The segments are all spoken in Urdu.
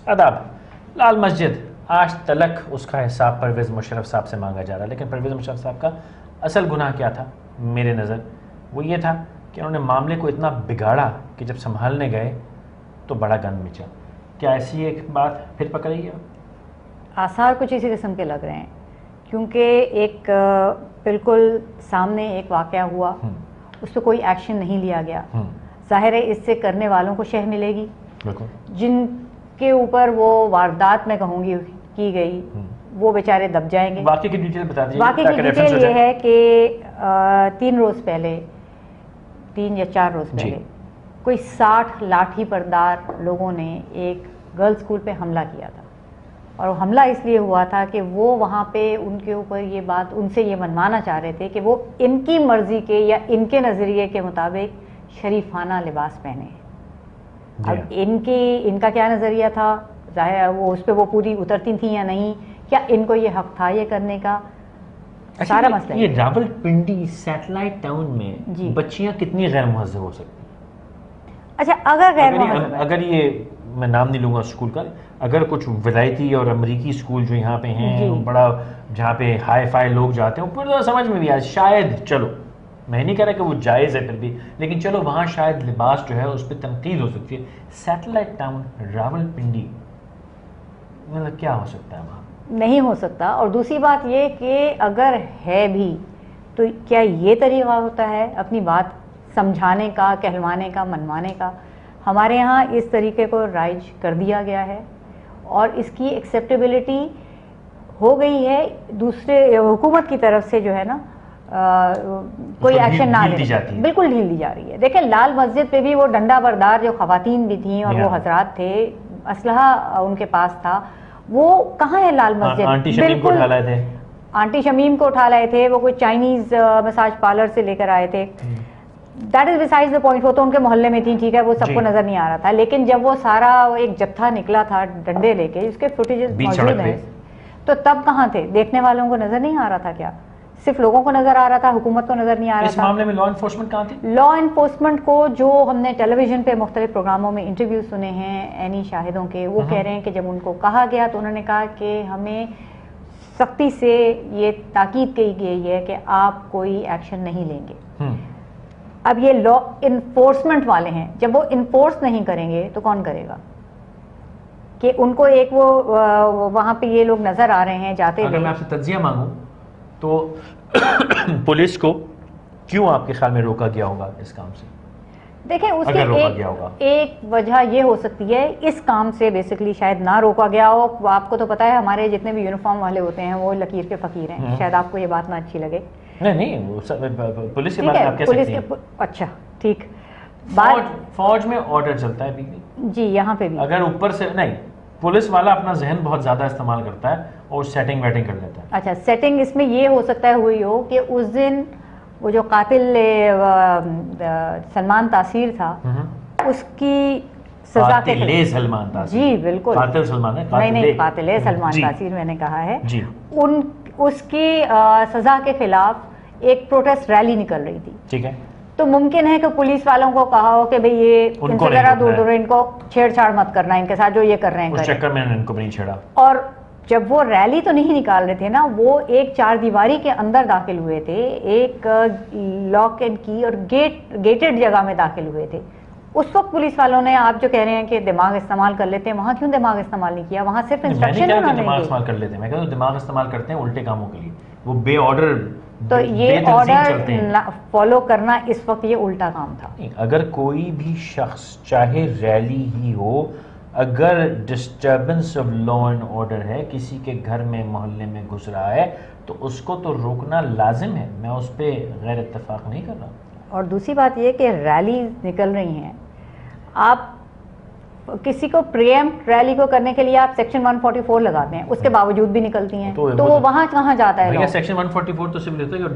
آداب. لال مسجد آج تلک اس کا حساب پرویز مشرف صاحب سے مانگا جا رہا ہے، لیکن پرویز مشرف صاحب کا اصل گناہ کیا تھا میرے نظر؟ وہ یہ تھا کہ انہوں نے معاملے کو اتنا بگاڑا کہ جب سنبھالنے گئے تو بڑا گند مچا. کیا ایسی ایک بات پھر پکڑی ہے؟ آثار کچھ اسی قسم کے لگ رہے ہیں، کیونکہ ایک بالکل سامنے ایک واقعہ ہوا، اس پہ کوئی ایکشن نہیں لیا گیا. ظاہر ہے اس سے کرنے والوں کو شہ ملے گی، جن کے اوپر وہ واردات میں کہوں گی کی گئی وہ بیچارے دب جائیں گے. واقعے کی ڈیٹیل بتا دیجیے. واقعے کی ڈیٹیل یہ ہے کہ 3 روز پہلے 3 یا 4 روز پہلے کوئی 60 لاٹھی بردار لوگوں نے ایک گرلز اسکول پہ حملہ کیا تھا. اور حملہ اس لیے ہوا تھا کہ وہ وہاں پہ ان کے اوپر یہ بات ان سے یہ منوانا چاہ رہے تھے کہ وہ ان کی مرضی کے یا ان کے نظریے کے مطابق شریفانہ لباس پہنے. اب ان کا کیا نظریہ تھا، ظاہر وہ اس پہ وہ پوری اترتی تھیں یا نہیں، کیا ان کو یہ حق تھا یہ کرنے کا، سارا مسئلہ. یہ راولپنڈی سیٹلائٹ ٹاؤن میں بچیاں کتنی غیر مہذب ہو سکتی؟ اچھا اگر یہ میں نام نہیں لوں گا اسکول کا، اگر کچھ ولایتی اور امریکی اسکول جو یہاں پہ ہیں بڑا جہاں پہ ہائی فائی لوگ جاتے ہیں پھر سمجھ میں بھی آج شاید، چلو میں نہیں کہہ رہا کہ وہ جائز ہے پھر بھی، لیکن چلو وہاں شاید لباس جو ہے اس پہ تنقید ہو سکتی ہے. سیٹلائٹ ٹاؤن راولپنڈی مطلب کیا ہو سکتا ہے وہاں؟ نہیں ہو سکتا. اور دوسری بات یہ کہ اگر ہے بھی تو کیا یہ طریقہ ہوتا ہے اپنی بات سمجھانے کا، کہلوانے کا، منوانے کا؟ ہمارے ہاں اس طریقے کو رائج کر دیا گیا ہے اور اس کی ایکسیپٹیبلٹی ہو گئی ہے دوسرے حکومت کی طرف سے، جو ہے نا کوئی ایکشن نہ لے، بالکل ڈھیل دی جا رہی ہے. دیکھیں لال مسجد پہ بھی وہ ڈنڈا بردار جو خواتین بھی تھیں اور وہ حضرات تھے، اسلحہ ان کے پاس تھا، وہ کہاں ہے لال مسجد؟ بالکل آنٹی شمیم کو اٹھا لائے تھے، وہ کوئی چائنیز مساج پارلر سے لے کر آئے تھے. That is beside the point. وہ تو ان کے محلے میں تھیں، ٹھیک ہے، وہ سب کو نظر نہیں آ رہا تھا، لیکن جب وہ سارا ایک جتھا نکلا تھا ڈنڈے لے کے، اس کے فوٹیجز موجود ہیں، تو تب کہاں تھے؟ دیکھنے والوں کو نظر نہیں آ رہا تھا کیا؟ صرف لوگوں کو نظر آ رہا تھا، حکومت کو نظر نہیں آ رہا تھا. اس معاملے میں لا انفورسمنٹ کہاں تھی؟ لا انفورسمنٹ کو جو ہم نے ٹیلی ویژن پہ مختلف پروگراموں میں انٹرویو سنے ہیں عینی شاہدوں کے، وہ کہہ رہے ہیں کہ جب ان کو کہا گیا تو انہوں نے کہا کہ ہمیں سختی سے یہ تاکید کی گئی ہے کہ آپ کوئی ایکشن نہیں لیں گے. اب یہ لا انفورسمنٹ والے ہیں، جب وہ انفورس نہیں کریں گے تو کون کرے گا؟ کہ ان کو ایک وہ وہاں پہ یہ لوگ نظر آ رہے ہیں جاتے ہوئے. اگر میں آپ سے تجزیہ مانگوں تو پولیس کو کیوں آپ کے خیال میں روکا گیا ہوگا اس کام سے؟ دیکھیں اس کی ایک وجہ یہ ہو سکتی ہے، اس کام سے بیسیکلی شاید نہ روکا گیا ہو. آپ کو تو پتا ہے ہمارے جتنے بھی یونیفارم والے ہوتے ہیں وہ لکیر کے فقیر ہیں، شاید آپ کو یہ بات نہ اچھی لگے. نہیں پولیس کے بارے میں آپ کہہ سکتی ہیں. اچھا ٹھیک، فوج میں آرڈر چلتا ہے بھی جی، یہاں پہ بھی اگر اوپر سے نہیں، پولیس والا اپنا ذہن بہت زیادہ استعمال کرتا ہے اور سیٹنگ ویٹنگ کر لیتا ہے. اچھا سیٹنگ اس میں یہ ہو سکتا ہے ہوئی ہو کہ اس دن وہ جو قاتل سلمان تاثیر تھا اس کی سزا کے خلاف، سلمان تاثیر، جی بالکل قاتل سلمان ہے، نہیں قاتل ہے سلمان تاثیر میں نے کہا ہے، اس کی سزا کے خلاف ایک پروٹیسٹ ریلی نکل رہی تھی. ٹھیک ہے، تو ممکن ہے کہ پولیس والوں کو کہا ہو کہ بھئی یہ ان سے ذرا دور دور، ان کو چھیڑ چھاڑ مت کرنا، ان کے ساتھ جو یہ کر رہے ہیں اس چکر میں ان کو نہیں چھیڑا. اور جب وہ ریلی تو نہیں نکال رہے تھے نا، وہ ایک 4 دیواری کے اندر داخل ہوئے تھے، ایک لاک اینڈ کی اور گیٹڈ جگہ میں داخل ہوئے تھے. اس وقت پولیس والوں نے، آپ جو کہہ رہے ہیں کہ دماغ استعمال کر لیتے ہیں، وہاں کیوں دماغ استعمال نہیں کیا؟ وہاں صرف انسٹرکشن انہوں نے دماغ استعمال کر لیتے ہیں. میں کہتا ہوں دماغ استعمال کرتے ہیں الٹے کاموں کے لیے، وہ بے آرڈر. تو یہ آرڈر فالو کرنا اس وقت یہ الٹا کام تھا. اگر کوئی بھی شخص چاہے ریلی ہی ہو، اگر disturbance of law and order ہے، کسی کے گھر میں محلے میں گھس رہا ہے، تو اس کو تو روکنا لازم ہے. میں اس پہ غیر اتفاق نہیں کر رہا. اور دوسری بات یہ کہ ریلی نکل رہی ہیں، آپ کسی کو پریمپٹ ریلی کو کرنے کے لیے آپ سیکشن 144 لگاتے ہیں، اس کے باوجود بھی نکلتی ہیں، تو وہ وہاں کہاں جاتا ہے؟ سیکشن 144 تو صرف لیتا ہے کہ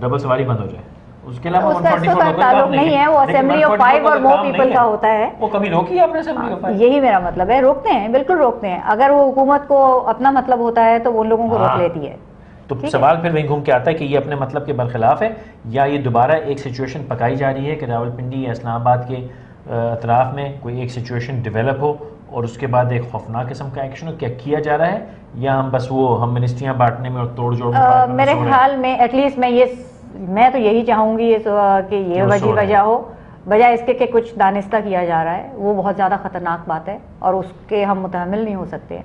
ڈبل سواری بند ہو جائے، اس کے علاوہ اس کا تعلق نہیں ہے. وہ اسمبلی آف 5 اور مور پیپل کا ہوتا ہے. وہ کبھی روکی آپ نے اسمبلی آف 5؟ یہی میرا مطلب ہے، روکتے ہیں، بالکل روکتے ہیں. اگر وہ حکومت کو اپنا مطلب ہوتا ہے تو وہ ان لوگوں کو روک لیتی ہے. تو سوال پھر وہیں گھوم کے آتا ہے کہ یہ اپنے مطلب کے برخلاف ہے، یا یہ دوبارہ ایک سچویشن پکائی جا رہی ہے کہ راولپنڈی یا اسلام آباد کے اطراف میں کوئی ایک سچویشن ڈیولپ ہو اور اس کے بعد ایک خوفناک قسم کا ایکشن ہو؟ کیا کیا جا رہا ہے یا ہم بس ہم منسٹریاں بانٹنے میں اور توڑ جوڑ میں میرے خیال میں ایٹ لیسٹ میں تو یہی چاہوں گی کہ یہ وجہ ہو، بجائے اس کے کہ کچھ دانستہ کیا جا رہا ہے، وہ بہت زیادہ خطرناک بات ہے اور اس کے ہم متحمل نہیں ہو سکتے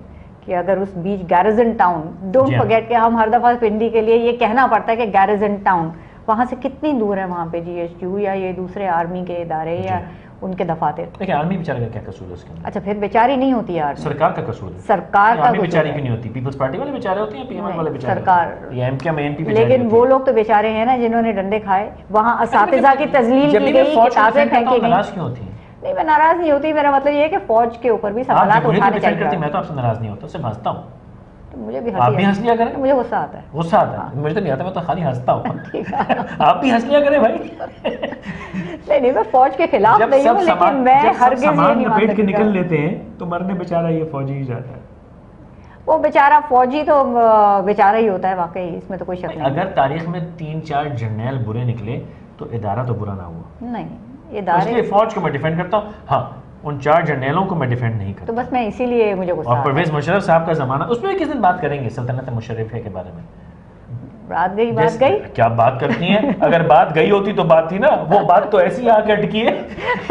کہ اگر اس بیچ گیرزن ٹاؤن، ڈونٹ فرگیٹ کہ ہم ہر دفعہ پنڈی کے لیے یہ کہنا پڑتا ہے کہ گیرزن ٹاؤن وہاں سے کتنی دور ہے وہاں پہ جی ایچ کیو یا یہ دوسرے آرمی کے ادارے یا ان کے دفاتر. لیکن آرمی بیچارے کا کیا قصور ہے اس کے اندر؟ اچھا پھر بیچاری نہیں ہوتی یار، سرکار کا قصور ہے. سرکار کا آرمی بیچاری کیوں نہیں ہوتی؟ پیپلز پارٹی والے بیچارے ہوتے ہیں، پی ایم ایل والے بیچارے سرکار یا ایم کے ایم پی بیچارے. لیکن وہ لوگ تو بیچارے ہیں نا جنہوں نے ڈنڈے کھائے، وہاں اساتذہ کی تذلیل کی گئی، کتابیں پھینکی گئی. ناراض کیوں ہوتی ہیں؟ نہیں میں ناراض نہیں ہوتی، میرا مطلب یہ ہے کہ فوج کے اوپر بھی سوالات اٹھانے چاہیے. میں تو آپ سے ناراض نہیں ہوتا، صرف ہنستا ہوں. مجھے بھی آپ بھی ہنس لیا کریں. مجھے غصہ آتا ہے. غصہ آتا ہے؟ مجھے تو نہیں آتا، میں تو خالی ہنستا ہوں. آپ بھی ہنس لیا کریں بھائی. نہیں میں فوج کے خلاف نہیں ہوں، لیکن میں ہرگز یہ نہیں مان سکتی. نکل لیتے ہیں تو مرنے بیچارہ یہ فوجی ہی جاتا ہے. وہ بیچارہ فوجی تو بیچارہ ہی ہوتا ہے واقعی، اس میں تو کوئی شک نہیں. اگر تاریخ میں 3-4 جرنیل برے نکلے تو ادارہ تو برا نہ ہوا. نہیں ادارے، اس لیے فوج کو میں ڈیفینڈ کرتا ہوں. ہاں ان 4 جرنیلوں کو میں ڈیفینڈ نہیں کرتا. تو بس میں اسی لیے مجھے غصہ. اور پرویز مشرف صاحب کا زمانہ، اس میں کس دن بات کریں گے سلطنت مشرفہ کے بارے میں. رات گئی بات گئی. کیا بات کرتی ہیں؟ اگر بات گئی ہوتی تو بات تھی نا. وہ بات تو ایسی آ کے اٹکی ہے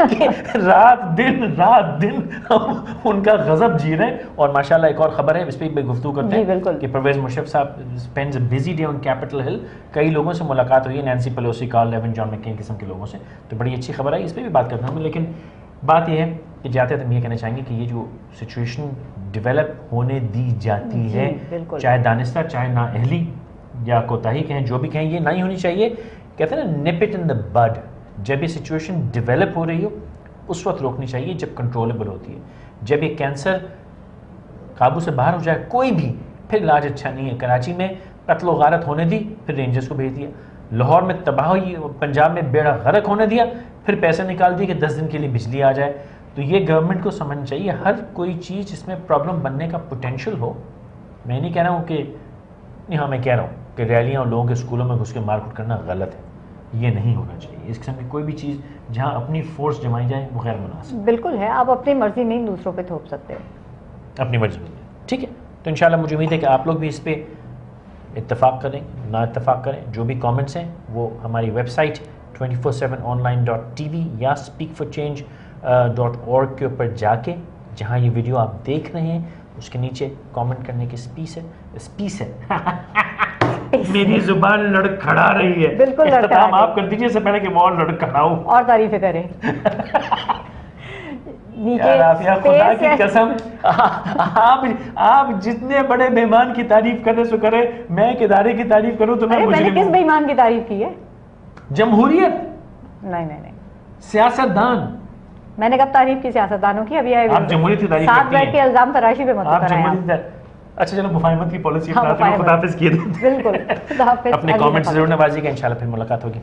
کہ رات دن ان کا غضب جی رہے ہیں. اور ماشاءاللہ ایک اور خبر ہے، اس پہ بھی گفتگو کرتے ہیں کہ پرویز مشرف صاحب spends a busy day on capital ہل. کئی لوگوں سے ملاقات ہوئی ہے، نینسی پیلوسی، کارل لیون، جان مکین قسم کے لوگوں سے. تو بڑی اچھی خبر ہے، اس پہ بھی بات کرنا ہوں. لیکن بات یہ ہے کہ جاتے ہیں ہم یہ کہنا چاہیں گے کہ یہ جو سچویشن ڈیولپ ہونے دی جاتی ہے، چاہے دانستہ چاہے نااہلی یا کوتاہی کہیں، جو بھی کہیں، یہ نہیں ہونی چاہیے. کہتے ہیں نا نپ اٹ ان دا بڈ. جب یہ سچویشن ڈیولپ ہو رہی ہو اس وقت روکنی چاہیے جب کنٹرولبل ہوتی ہے. جب یہ کینسر قابو سے باہر ہو جائے کوئی بھی، پھر علاج اچھا نہیں ہے. کراچی میں قتل و غارت ہونے دی، پھر رینجرز کو بھیج دیا. لاہور میں تباہی، پنجاب میں بیڑا غرق ہونے دیا، پھر پیسے نکال دیے کہ 10 دن کے لیے بجلی آ جائے. تو یہ گورنمنٹ کو سمجھنا چاہیے ہر کوئی چیز جس میں پرابلم بننے کا پوٹینشیل ہو. میں نہیں کہہ رہا ہوں کہ نہیں، ہاں میں کہہ رہا ہوں کہ ریلیاں اور لوگوں کے اسکولوں میں گھس کے مار کوٹ کرنا غلط ہے. یہ نہیں ہونا چاہیے. اس قسم کی کوئی بھی چیز جہاں اپنی فورس جمائی جائے وہ غیر مناسب. بالکل ہے، آپ اپنی مرضی نہیں دوسروں پہ تھوپ سکتے. اپنی مرضی میں ٹھیک ہے. تو انشاءاللہ مجھے امید ہے کہ آپ لوگ بھی اس پہ اتفاق کریں، نہ اتفاق کریں. جو بھی کامنٹس ہیں وہ ہماری ویب سائٹ 24/7online.tv یا speakforchange.org کے اوپر جا کے، جہاں یہ ویڈیو آپ دیکھ رہے ہیں اس کے نیچے کامنٹ کرنے کی اسپیس ہے. میری زبان لڑکھڑا رہی ہے. بالکل اختتام آپ کر دیجیے، اس سے پہلے کہ میں اور لڑکھڑاؤں اور تعریفیں کریں. خدا کی قسم آپ جتنے بڑے مہمان کی تعریف کرنے سے کرے، میں ایک ادارے کی تعریف کروں تو میں نے کس مہمان کی تعریف کی ہے؟ جمہوریت. نہیں سیاستدان. میں نے کب تعریف کی سیاستدانوں کی؟ ابھی آپ جمہوریت کی تعریف ساتھ بیٹھ کے الزام تراشی پہ مت کریں. اچھا چلو مفاہمت کی پالیسی اپناتے ہیں. خدا حافظ کیے بالکل. اپنے کامنٹ ضرور نوازیے گا. انشاءاللہ پھر ملاقات ہوگی.